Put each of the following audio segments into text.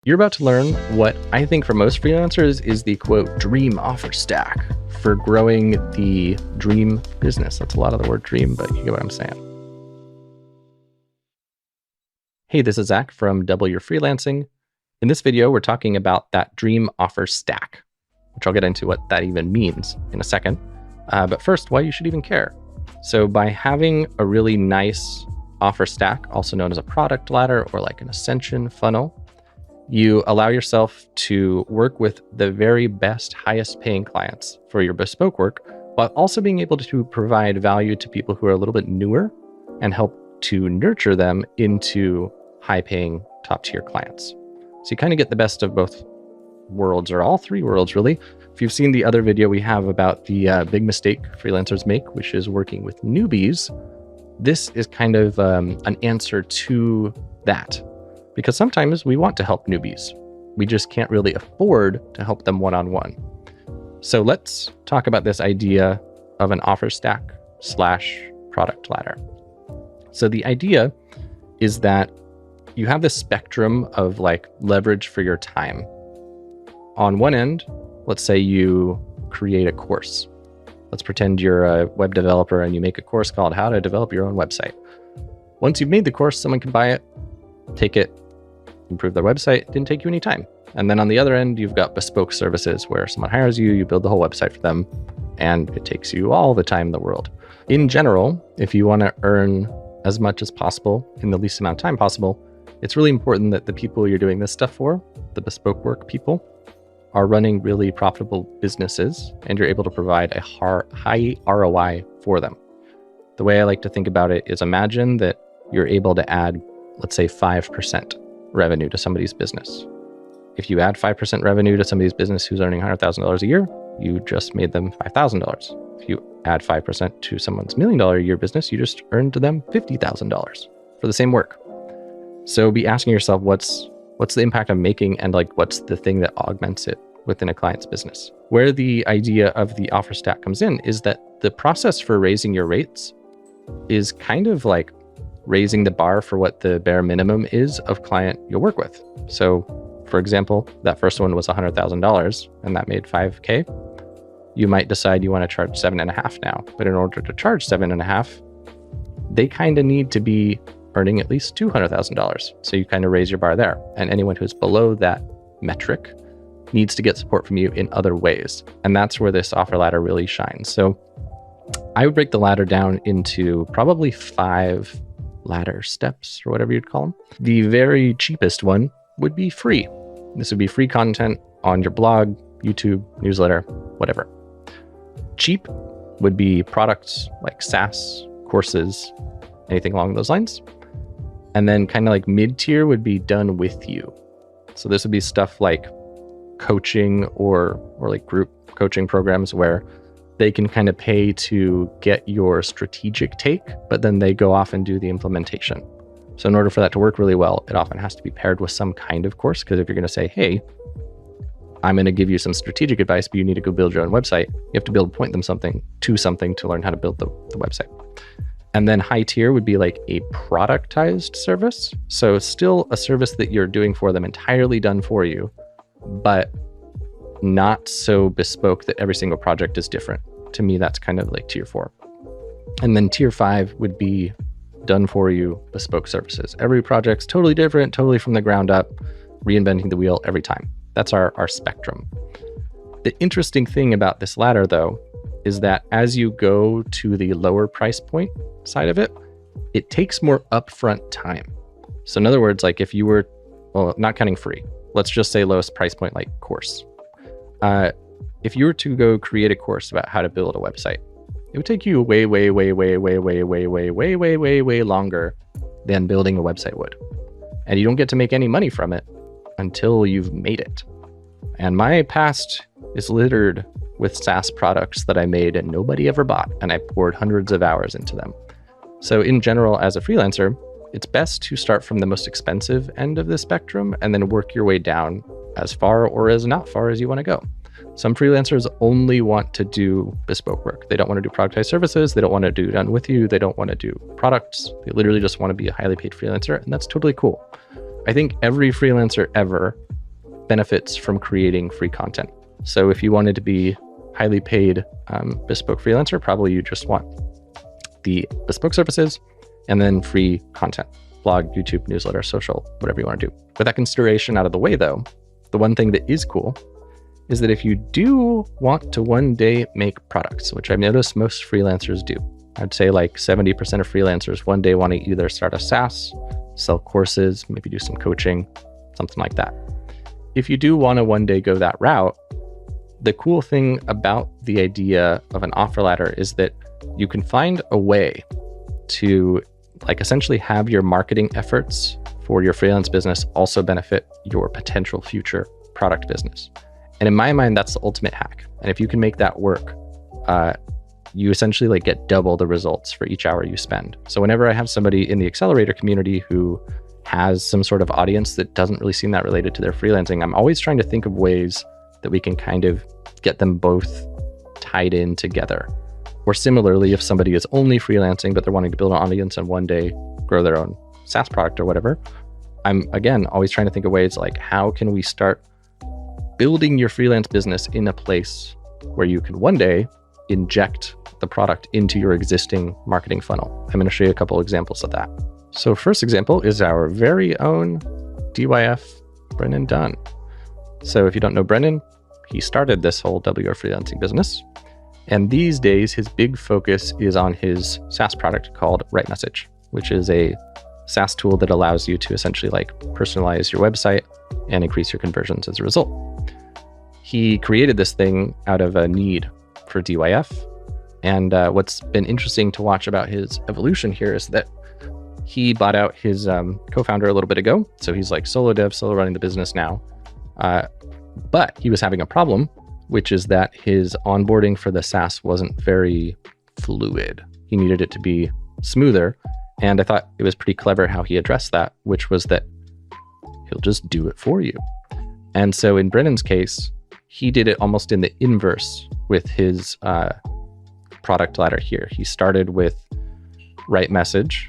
You're about to learn what I think for most freelancers is the quote dream offer stack for growing the dream business. That's a lot of the word dream, but you get what I'm saying. Hey, this is Zach from Double Your Freelancing. In this video, we're talking about that dream offer stack, which I'll get into what that even means in a second. But first, why you should even care. So by having a really nice offer stack, also known as a product ladder or like an ascension funnel, you allow yourself to work with the very best, highest paying clients for your bespoke work, while also being able to provide value to people who are a little bit newer and help to nurture them into high paying top tier clients. So you kind of get the best of both worlds, or all three worlds really. If you've seen the other video we have about the big mistake freelancers make, which is working with newbies, this is kind of an answer to that. Because sometimes we want to help newbies. We just can't really afford to help them one-on-one. So let's talk about this idea of an offer stack / product ladder. So the idea is that you have this spectrum of like leverage for your time. On one end, let's say you create a course. Let's pretend you're a web developer and you make a course called How to Develop Your Own Website. Once you've made the course, someone can buy it, take it, improve their website. It didn't take you any time. And then on the other end, you've got bespoke services where someone hires you, you build the whole website for them, and it takes you all the time in the world. In general, if you want to earn as much as possible in the least amount of time possible, it's really important that the people you're doing this stuff for, the bespoke work people, are running really profitable businesses and you're able to provide a high ROI for them. The way I like to think about it is imagine that you're able to add, let's say 5% revenue to somebody's business. If you add 5% revenue to somebody's business who's earning $100,000 a year, you just made them $5,000. If you add 5% to someone's $1 million a year business, you just earned them $50,000 for the same work. So be asking yourself, what's the impact I'm making, and like what's the thing that augments it within a client's business? Where the idea of the offer stack comes in is that the process for raising your rates is kind of like raising the bar for what the bare minimum is of client you'll work with. So for example, that first one was $100,000 and that made $5,000. You might decide you want to charge 7.5 now, but in order to charge 7.5, they kind of need to be earning at least $200,000. So you kind of raise your bar there. And anyone who's below that metric needs to get support from you in other ways. And that's where this offer ladder really shines. So I would break the ladder down into probably 5 ladder steps, or whatever you'd call them. The very cheapest one would be free. This would be free content on your blog, YouTube, newsletter, whatever. Cheap would be products like SaaS, courses, anything along those lines. And then kind of like mid-tier would be done with you. So this would be stuff like coaching or like group coaching programs where they can kind of pay to get your strategic take, but then they go off and do the implementation. So in order for that to work really well, it often has to be paired with some kind of course. Because if you're going to say, hey, I'm going to give you some strategic advice, but you need to go build your own website, you have to be able to point them to something to learn how to build the website. And then high tier would be like a productized service. So still a service that you're doing for them, entirely done for you, but not so bespoke that every single project is different. To me, that's kind of like tier 4. And then tier 5 would be done for you bespoke services. Every project's totally different, totally from the ground up, reinventing the wheel every time. That's our spectrum. The interesting thing about this ladder though, is that as you go to the lower price point side of it, it takes more upfront time. So in other words, like if you were, well, not counting free, let's just say lowest price point, like course. If you were to go create a course about how to build a website, it would take you way longer than building a website would. And you don't get to make any money from it until you've made it. And my past is littered with SaaS products that I made and nobody ever bought, and I poured hundreds of hours into them. So in general, as a freelancer, it's best to start from the most expensive end of the spectrum and then work your way down as far or as not far as you want to go. Some freelancers only want to do bespoke work. They don't want to do productized services. They don't want to do done with you. They don't want to do products. They literally just want to be a highly paid freelancer, and that's totally cool. I think every freelancer ever benefits from creating free content. So if you wanted to be highly paid bespoke freelancer, probably you just want the bespoke services and then free content, blog, YouTube, newsletter, social, whatever you want to do. With that consideration out of the way though, the one thing that is cool is that if you do want to one day make products, which I've noticed most freelancers do, I'd say like 70% of freelancers one day want to either start a SaaS, sell courses, maybe do some coaching, something like that. If you do want to one day go that route, the cool thing about the idea of an offer ladder is that you can find a way to like essentially have your marketing efforts for your freelance business also benefit your potential future product business. And in my mind, that's the ultimate hack. And if you can make that work, you essentially like get double the results for each hour you spend. So whenever I have somebody in the accelerator community who has some sort of audience that doesn't really seem that related to their freelancing, I'm always trying to think of ways that we can kind of get them both tied in together. Or similarly, if somebody is only freelancing, but they're wanting to build an audience and one day grow their own SaaS product or whatever, I'm again, always trying to think of ways like how can we start building your freelance business in a place where you can one day inject the product into your existing marketing funnel. I'm going to show you a couple examples of that. So first example is our very own DYF Brennan Dunn. So if you don't know Brennan, he started this whole WR freelancing business. And these days, his big focus is on his SaaS product called WriteMessage, which is a SaaS tool that allows you to essentially like personalize your website and increase your conversions as a result. He created this thing out of a need for DYF. And what's been interesting to watch about his evolution here is that he bought out his co-founder a little bit ago. So he's like solo dev, solo running the business now. But he was having a problem, which is that his onboarding for the SaaS wasn't very fluid. He needed it to be smoother. And I thought it was pretty clever how he addressed that, which was that he'll just do it for you. And so in Brennan's case, he did it almost in the inverse with his product ladder here. He started with WriteMessage,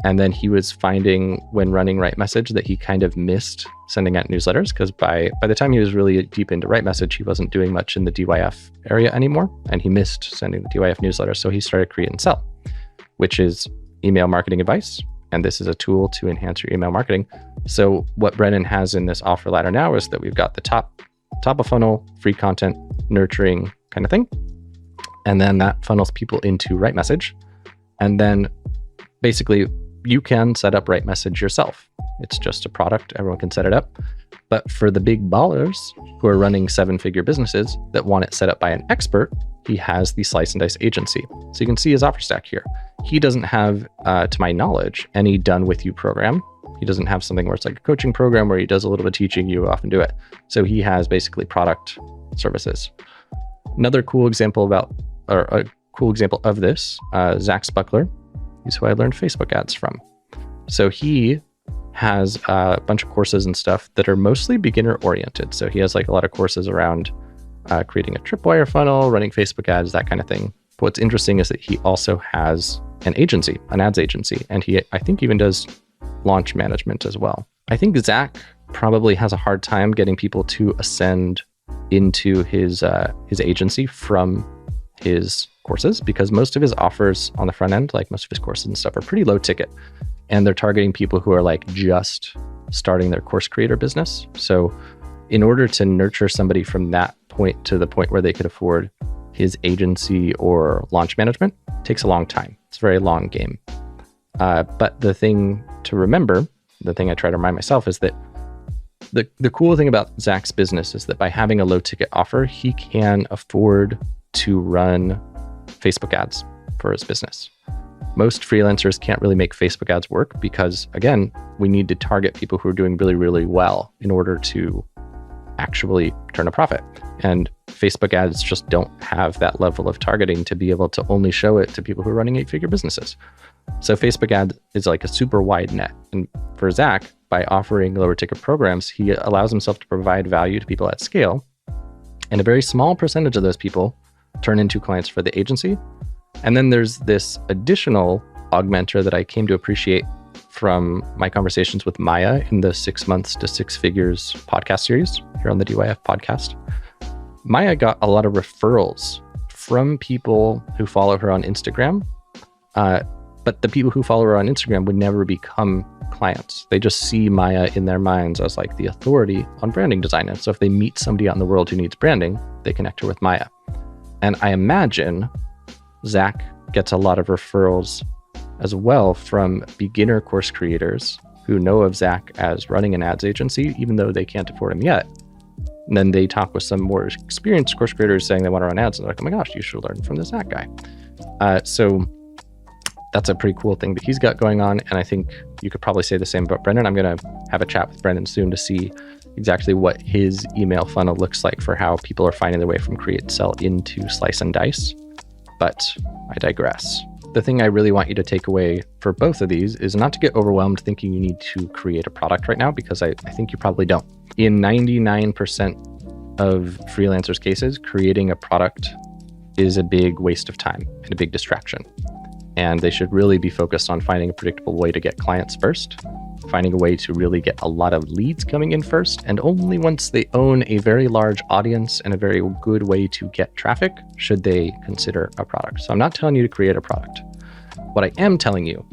and then he was finding when running WriteMessage that he kind of missed sending out newsletters, because by the time he was really deep into WriteMessage, he wasn't doing much in the DYF area anymore, and he missed sending the DYF newsletter. So he started Create and Sell, which is email marketing advice. And this is a tool to enhance your email marketing. So what Brennan has in this offer ladder now is that we've got the top of funnel, free content, nurturing kind of thing. And then that funnels people into WriteMessage. And then basically you can set up WriteMessage yourself. It's just a product. Everyone can set it up. But for the big ballers who are running 7-figure businesses that want it set up by an expert, he has the Slice and Dice agency. So you can see his offer stack here. He doesn't have, to my knowledge, any Done With You program. He doesn't have something where it's like a coaching program where he does a little bit of teaching, you often do it. So he has basically product services. Another cool example of this, Zach Spuckler, is who I learned Facebook ads from. So he has a bunch of courses and stuff that are mostly beginner oriented. So he has like a lot of courses around creating a tripwire funnel, running Facebook ads, that kind of thing. But what's interesting is that he also has an agency, an ads agency, and I think even does launch management as well. I think Zach probably has a hard time getting people to ascend into his agency from his courses, because most of his offers on the front end, like most of his courses and stuff, are pretty low ticket, and they're targeting people who are like just starting their course creator business. So in order to nurture somebody from that point to the point where they could afford his agency or launch management takes a long time. It's a very long game. But the thing to remember, the thing I try to remind myself, is that the cool thing about Zach's business is that by having a low ticket offer, he can afford to run Facebook ads for his business. Most freelancers can't really make Facebook ads work because, again, we need to target people who are doing really, really well in order to actually turn a profit. And Facebook ads just don't have that level of targeting to be able to only show it to people who are running 8-figure businesses. So Facebook ad is like a super wide net. And for Zach, by offering lower ticket programs, he allows himself to provide value to people at scale. And a very small percentage of those people turn into clients for the agency. And then there's this additional augmenter that I came to appreciate from my conversations with Maya in the 6 months to 6 figures podcast series here on the DYF podcast. Maya got a lot of referrals from people who follow her on Instagram, but the people who follow her on Instagram would never become clients. They just see Maya in their minds as like the authority on branding design. And so if they meet somebody out in the world who needs branding, they connect her with Maya. And I imagine Zach gets a lot of referrals as well from beginner course creators who know of Zach as running an ads agency, even though they can't afford him yet. And then they talk with some more experienced course creators saying they want to run ads. And they're like, oh my gosh, you should learn from this Zach guy. So that's a pretty cool thing that he's got going on. And I think you could probably say the same about Brennan. I'm going to have a chat with Brennan soon to see exactly what his email funnel looks like for how people are finding their way from create sell into slice and dice. But I digress. The thing I really want you to take away for both of these is not to get overwhelmed thinking you need to create a product right now, because I think you probably don't. In 99% of freelancers' cases, creating a product is a big waste of time and a big distraction. And they should really be focused on finding a predictable way to get clients first, finding a way to really get a lot of leads coming in first, and only once they own a very large audience and a very good way to get traffic should they consider a product. So I'm not telling you to create a product. What I am telling you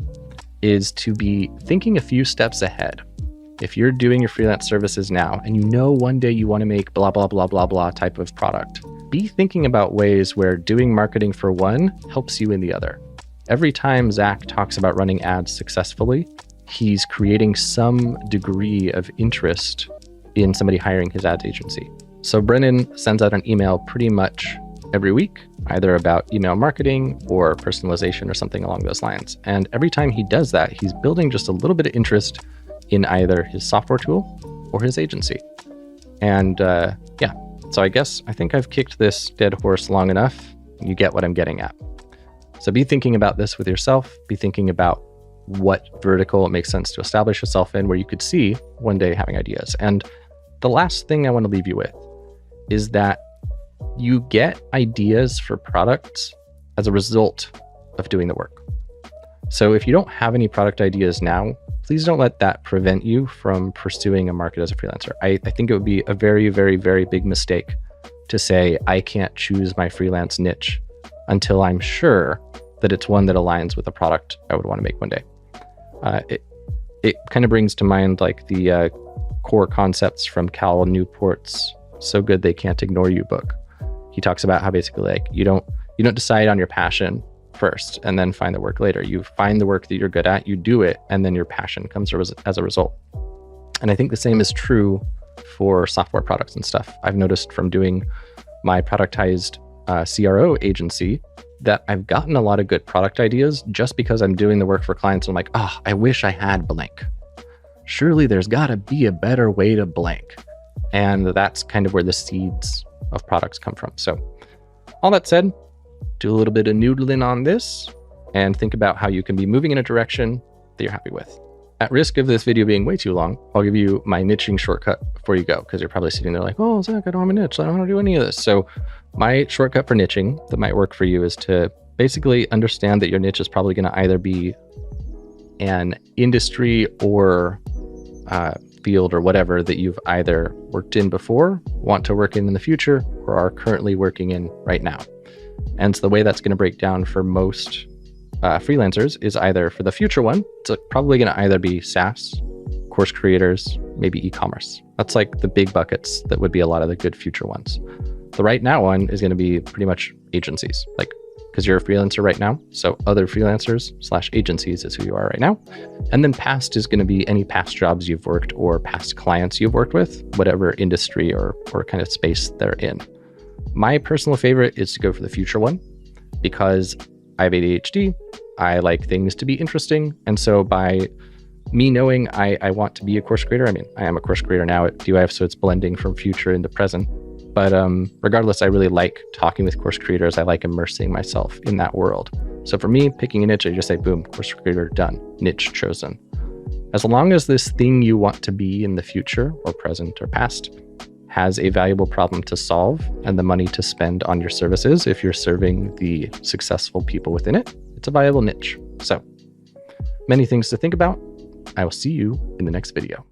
is to be thinking a few steps ahead. If you're doing your freelance services now and you know one day you want to make blah, blah, blah, blah, blah type of product, be thinking about ways where doing marketing for one helps you in the other. Every time Zach talks about running ads successfully, he's creating some degree of interest in somebody hiring his ads agency. So Brennan sends out an email pretty much every week, either about email marketing or personalization or something along those lines. And every time he does that, he's building just a little bit of interest in either his software tool or his agency. And so I think I've kicked this dead horse long enough. You get what I'm getting at. So be thinking about this with yourself. Be thinking about what vertical it makes sense to establish yourself in, where you could see one day having ideas. And the last thing I want to leave you with is that you get ideas for products as a result of doing the work. So if you don't have any product ideas now, please don't let that prevent you from pursuing a market as a freelancer. I think it would be a very, very, very big mistake to say, I can't choose my freelance niche until I'm sure that it's one that aligns with a product I would want to make one day. It kind of brings to mind like the core concepts from Cal Newport's So Good They Can't Ignore You book. He talks about how basically like you don't decide on your passion first and then find the work later. You find the work that you're good at, you do it, and then your passion comes as a result. And I think the same is true for software products and stuff. I've noticed from doing my productized CRO agency that I've gotten a lot of good product ideas just because I'm doing the work for clients. I'm like, I wish I had blank. Surely there's got to be a better way to blank. And that's kind of where the seeds of products come from. So all that said, do a little bit of noodling on this and think about how you can be moving in a direction that you're happy with. At risk of this video being way too long, I'll give you my niching shortcut before you go, because you're probably sitting there like, oh, Zach, I don't have a niche. I don't want to do any of this. So my shortcut for niching that might work for you is to basically understand that your niche is probably going to either be an industry or field or whatever that you've either worked in before, want to work in the future, or are currently working in right now. And so the way that's going to break down for most freelancers is either for the future one, it's probably going to either be SaaS, course creators, maybe e-commerce. That's like the big buckets that would be a lot of the good future ones. The right now one is going to be pretty much agencies, like because you're a freelancer right now. So other freelancers / agencies is who you are right now. And then past is going to be any past jobs you've worked or past clients you've worked with, whatever industry or kind of space they're in. My personal favorite is to go for the future one because I have ADHD. I like things to be interesting. And so by me knowing I want to be a course creator, I mean, I am a course creator now at DYF, so it's blending from future into present. But regardless, I really like talking with course creators. I like immersing myself in that world. So for me, picking a niche, I just say, boom, course creator, done, niche chosen. As long as this thing you want to be in the future or present or past has a valuable problem to solve and the money to spend on your services, if you're serving the successful people within it, it's a viable niche. So many things to think about. I will see you in the next video.